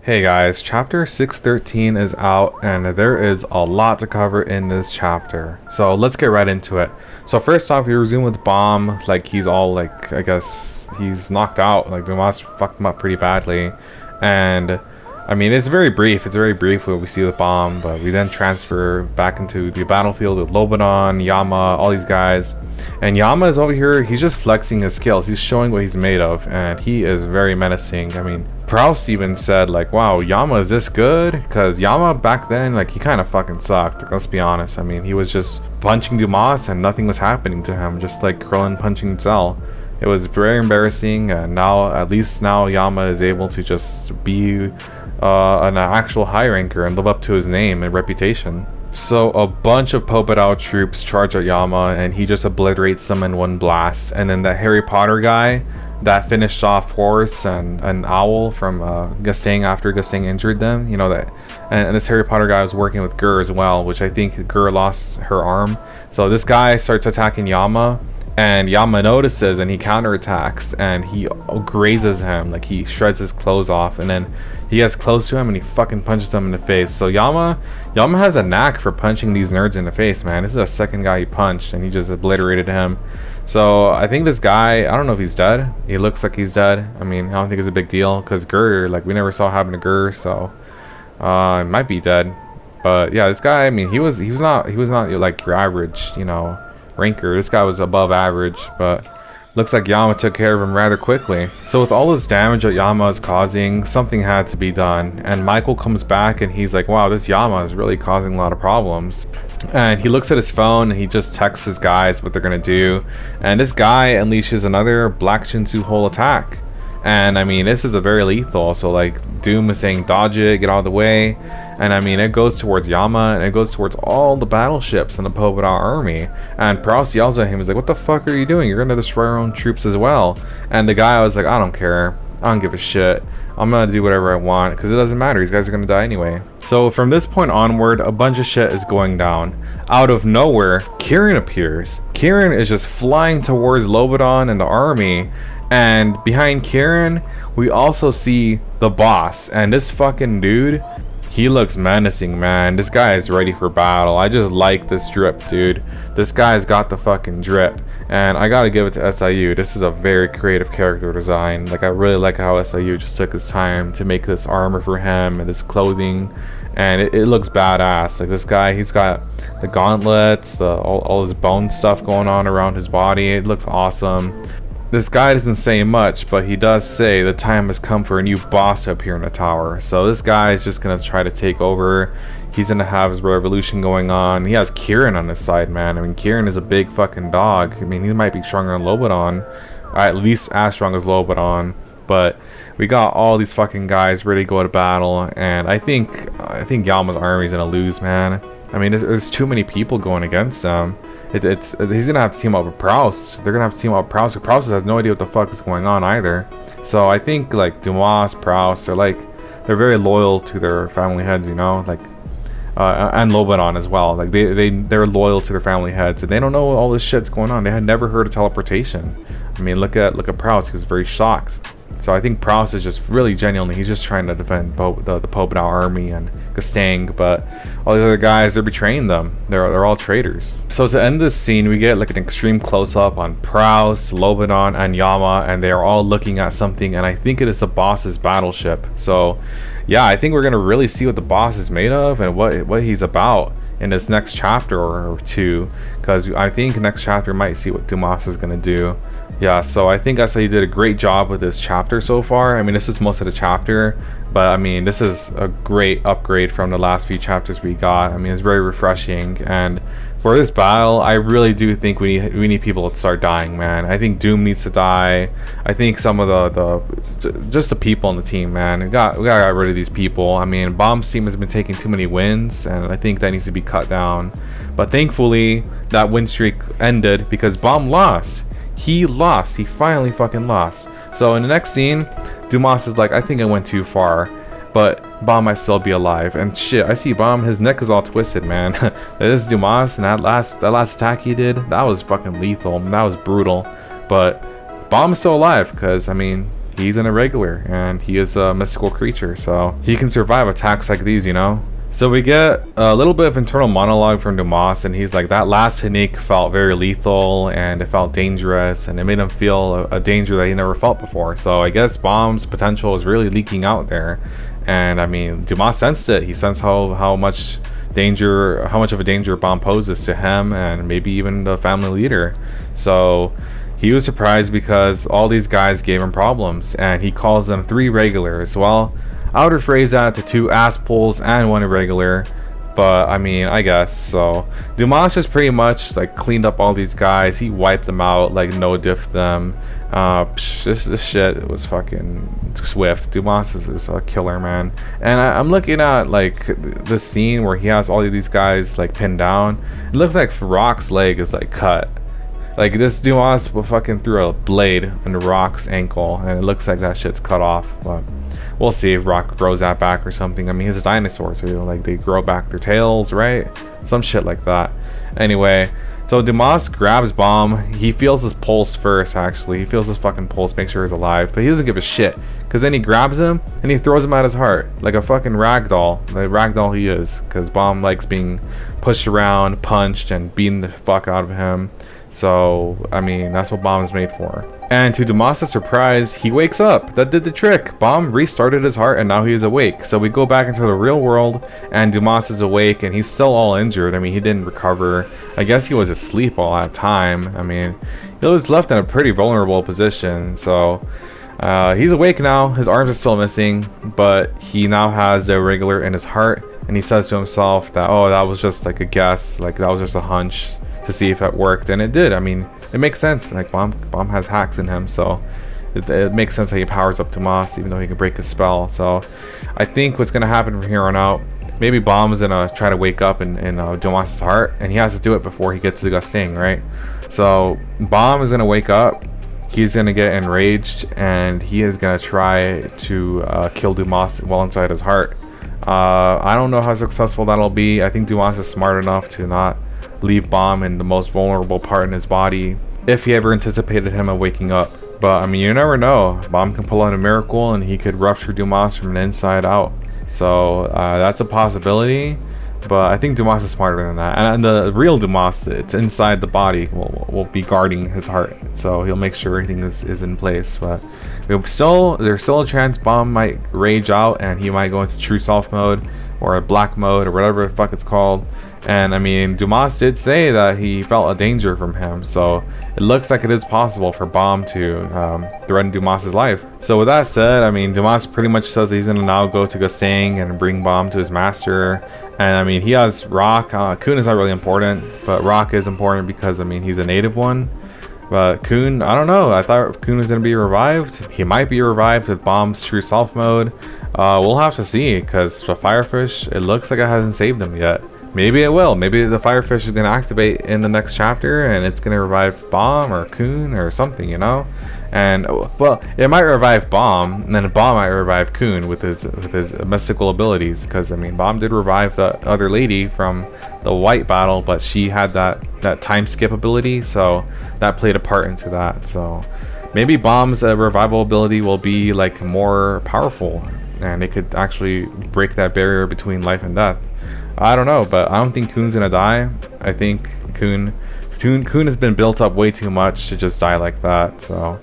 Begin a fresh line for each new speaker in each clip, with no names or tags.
Hey guys, chapter 613 is out and there is a lot to cover in this chapter. So let's get right into it. So first off, we resume with Bomb. Like he's all like, I guess he's knocked out. Like Dumas fucked him up pretty badly. And I mean, it's very brief what we see with Bomb, but we then transfer back into the battlefield with Lobadon, Yama, all these guys. And Yama is over here, he's just flexing his skills. He's showing what he's made of, and he is very menacing. I mean, Proust even said, like, wow, Yama is this good? Because Yama back then, like, he kind of fucking sucked. Like, let's be honest. I mean, he was just punching Dumas and nothing was happening to him, just like Krillin punching Cell. It was very embarrassing, and now, at least now, Yama is able to just be an actual high ranker and live up to his name and reputation. So a bunch of Popodao troops charge at Yama and he just obliterates them in one blast. And then that Harry Potter guy that finished off Horse and an Owl from Gustang after Gustang injured them, you know that. And this Harry Potter guy was working with Gur as well, which I think Gur lost her arm. So this guy starts attacking Yama. And Yama notices and he counterattacks and he grazes him, like he shreds his clothes off, and then he gets close to him and he fucking punches him in the face. So Yama has a knack for punching these nerds in the face, man. This is the second guy he punched and he just obliterated him. So I think this guy, I don't know if he's dead. He looks like he's dead. I mean, I don't think it's a big deal because Gur, like we never saw happen to Gur, so it might be dead. But yeah, this guy, I mean, he was not like your average, you know, ranker. This guy was above average, but looks like Yama took care of him rather quickly. So with all this damage that Yama is causing, something had to be done. And Michael comes back and he's like, wow, this Yama is really causing a lot of problems. And he looks at his phone and he just texts his guys what they're gonna do. And this guy unleashes another Black Shinsu Hole attack. And I mean, this is a very lethal, so like Doom is saying dodge it, get out of the way. And I mean, it goes towards Yama and it goes towards all the battleships in the Popodao army. And Proust yells at him, he's like, what the fuck are you doing? You're gonna destroy our own troops as well. And the guy was like, I don't care, I don't give a shit, I'm gonna do whatever I want because it doesn't matter, these guys are gonna die anyway. So from this point onward, a bunch of shit is going down. Out of nowhere, Kieran appears. Kieran is just flying towards Lobadon and the army. And behind Kieran, we also see the boss. And this fucking dude, he looks menacing, man. This guy is ready for battle. I just like this drip, dude. This guy's got the fucking drip. And I gotta give it to SIU. This is a very creative character design. Like, I really like how SIU just took his time to make this armor for him and his clothing. And it looks badass. Like, this guy, he's got the gauntlets, all his bone stuff going on around his body. It looks awesome. This guy doesn't say much, but he does say the time has come for a new boss to appear in the tower. So this guy is just gonna try to take over. He's gonna have his revolution going on. He has Kieran on his side, man. I mean, Kieran is a big fucking dog. I mean, he might be stronger than Lobadon, or at least as strong as Lobadon. But we got all these fucking guys ready to go to battle, and I think Yama's army is gonna lose, man. I mean, there's too many people going against them. He's gonna have to team up with Proust. They're gonna have to team up with Proust. Proust has no idea what the fuck is going on either. So I think like Dumas, Proust, they're very loyal to their family heads, you know, like and Lobadon as well. Like they're loyal to their family heads, and they don't know all this shit's going on. They had never heard of teleportation. I mean, look at Proust. He was very shocked. So I think Proust is just really genuinely, he's just trying to defend the Popodao army and Gustang, but all these other guys, they're betraying them. They're all traitors. So to end this scene, we get like an extreme close-up on Proust, Lobadon, and Yama, and they are all looking at something, and I think it is the boss's battleship. So yeah, I think we're gonna really see what the boss is made of and what he's about in this next chapter or two, because I think next chapter might see what Dumas is gonna do. Yeah, so I think SIU did a great job with this chapter so far. I mean, this is most of the chapter, but I mean, this is a great upgrade from the last few chapters we got. I mean, it's very refreshing, and for this battle, I really do think we need people to start dying, man. I think Doom needs to die. I think some of just the people on the team, man. We gotta get rid of these people. I mean, Bomb's team has been taking too many wins, and I think that needs to be cut down. But thankfully, that win streak ended because Bomb lost. He lost. He finally fucking lost. So in the next scene, Dumas is like, I think I went too far, but Bomb might still be alive. And shit, I see Bomb, his neck is all twisted, man. This is Dumas, and that last attack he did, that was fucking lethal. That was brutal. But Bomb's still alive, because I mean, he's an irregular, and he is a mystical creature, so he can survive attacks like these, you know? So we get a little bit of internal monologue from Dumas, and he's like, that last technique felt very lethal, and it felt dangerous, and it made him feel a danger that he never felt before. So I guess Bomb's potential is really leaking out there. And I mean, Dumas sensed it. He sensed how much of a danger Bomb poses to him, and maybe even the family leader. So he was surprised because all these guys gave him problems, and he calls them 3 regulars. Well, I would rephrase that to 2 ass pulls and 1 irregular, but I mean, I guess. So Dumas just pretty much like cleaned up all these guys. He wiped them out, like no diff them. This shit was fucking swift. Dumas is a killer, man. And I'm looking at like the scene where he has all of these guys like pinned down. It looks like Rock's leg is like cut. Like this Dumas fucking threw a blade into Rock's ankle, and it looks like that shit's cut off. But we'll see if Rock grows that back or something. I mean, he's a dinosaur, so like they grow back their tails, right? Some shit like that. Anyway, so Dumas grabs Bomb. He feels his pulse first, actually. He feels his fucking pulse, make sure he's alive. But he doesn't give a shit, because then he grabs him and he throws him at his heart like a fucking ragdoll. Like ragdoll he is, because Bomb likes being pushed around, punched, and beaten the fuck out of him. So, I mean, that's what Bomb is made for. And to Dumas' surprise, he wakes up. That did the trick. Bomb restarted his heart, and now he is awake. So we go back into the real world, and Dumas is awake, and he's still all injured. I mean, he didn't recover. I guess he was asleep all that time. I mean, he was left in a pretty vulnerable position. So he's awake now. His arms are still missing, but he now has the irregular in his heart, and he says to himself that, oh, that was just like a guess. Like, that was just a hunch to see if it worked, and it did. I mean, it makes sense. Like Bomb has hacks in him, so it makes sense that he powers up Dumas, even though he can break his spell. So I think what's gonna happen from here on out, maybe Bomb is gonna try to wake up in Dumas' heart, and he has to do it before he gets to Gustang, right? So Bomb is gonna wake up. He's gonna get enraged, and he is gonna try to kill Dumas while inside his heart. I don't know how successful that'll be. I think Dumas is smart enough to not leave Bomb in the most vulnerable part in his body if he ever anticipated him waking up. But I mean, you never know. Bomb can pull out a miracle, and he could rupture Dumas from the inside out. So that's a possibility, but I think Dumas is smarter than that. And the real Dumas, it's inside the body, will be guarding his heart, so he'll make sure everything is in place. But there's still a chance Bomb might rage out, and he might go into true self mode or a black mode or whatever the fuck it's called. And I mean, Dumas did say that he felt a danger from him, so it looks like it is possible for Bomb to threaten Dumas' life. So with that said, I mean, Dumas pretty much says he's gonna now go to Gustang and bring Bomb to his master. And I mean, he has Rock. Kun is not really important, but Rock is important because I mean, he's a native one. But Kun, I don't know. I thought Kun was gonna be revived. He might be revived with Bomb's true self mode. We'll have to see, because the Firefish, it looks like it hasn't saved him yet. Maybe it will. Maybe the Firefish is going to activate in the next chapter, and it's going to revive Bomb or Kun or something, you know? And, well, it might revive Bomb, and then Bomb might revive Kun with his mystical abilities. Because, I mean, Bomb did revive the other lady from the white battle, but she had that time skip ability, so that played a part into that. So maybe Bomb's revival ability will be, like, more powerful, and it could actually break that barrier between life and death. I don't know, but I don't think Kun's gonna die. I think Kun has been built up way too much to just die like that. So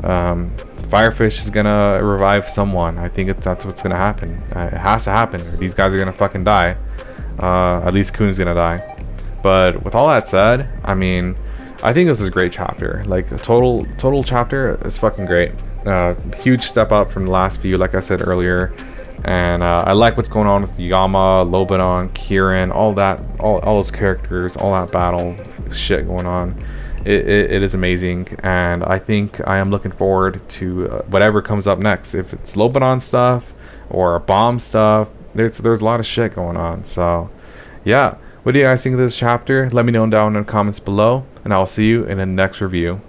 Firefish is gonna revive someone. I think that's what's gonna happen. It has to happen. These guys are gonna fucking die. At least Kun's gonna die. But with all that said, I mean, I think this is a great chapter. Like a total chapter is fucking great. Huge step up from the last few, like I said earlier. And I like what's going on with Yama, Lobadon, Kieran, all those characters, all that battle shit going on. It is amazing, and I think I am looking forward to whatever comes up next. If it's Lobadon stuff or Bomb stuff, there's a lot of shit going on. So yeah, what do you guys think of this chapter? Let me know down in the comments below, and I'll see you in the next review.